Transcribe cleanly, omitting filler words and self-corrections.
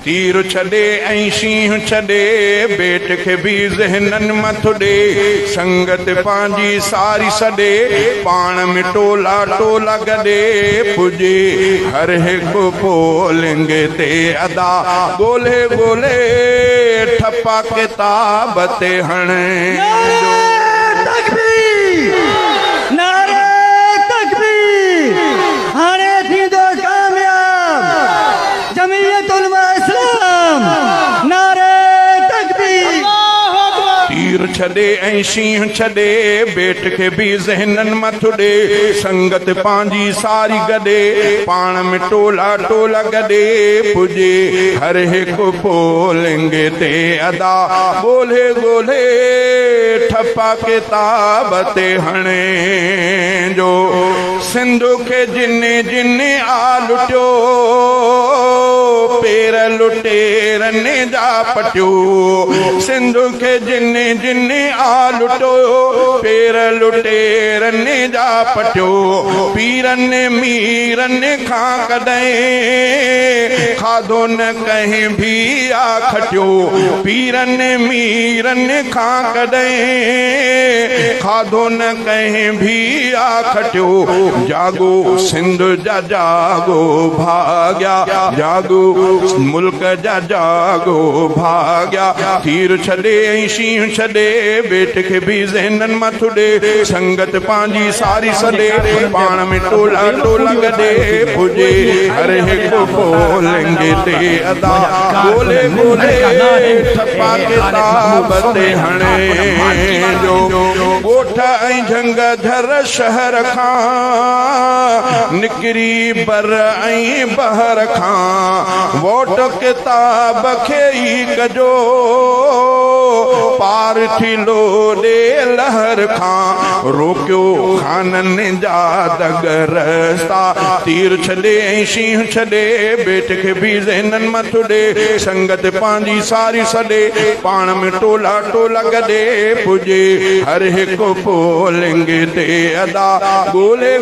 तीर छॾे ऐं शींहुं छॾे बेट खे बि ज़हननि मथु ॾे संगत पंहिंजी सारी सॾे पाण में टोला टोला गॾे पुॼे हर हिकु पोलिंग ते अदा ॻोल्हे ॻोल्हे ठपा किताब ते हणे छॾे ऐं शींहुं छॾे बेट खे बि ज़हननि मथु ॾे संगत पंहिंजी सारी गॾे पाण में टोला टोला गॾे पुॼे हर हिकु पोलिंग ते अदा ॻोल्हे ॻोल्हे ठपा किताब ते हणे जो सिंध खे जिन जिन आ लुटियो पेर लुटेरनि जा पटियो सिंध खे जिन जिन आ लुटियो पेर लुटेरनि जा पटियो पीरनि मीरनि खां कॾहिं खाधो न कंहिं बि आ खटियो पीरनि मीरनि खां कॾहिं खाधो न कंहिं बि आ खटियो जागो सिंध जा जागो भाग्या जागो मुल्क जा जागो भाग्या तीर छॾे ऐं शींहुं छॾे बेट खे बि ज़हननि मथु ॾे संगत पंहिंजी सारी सॾे पाण में टोला टोला गॾे पुॼे हर हिकु पोलिंग ते अदा ॻोल्हे ॻोल्हे ठपा किताब ते हणे जो ॻोठ ऐं झंग धर शहर खां निकिरी बर ऐं बहर खां वोट किताब खे ई कजो पार थींदो ॾे लहर खां रोकियो खाननि जा दगरस्ता तीर छॾे ऐं शींहुं छॾे बेट खे बि ज़हननि मथु ॾे संगत पंहिंजी सारी सॾे पाण में टोला टोला गॾे पुॼे हर हिकु पोलिंग ते अदा ॻोल्हे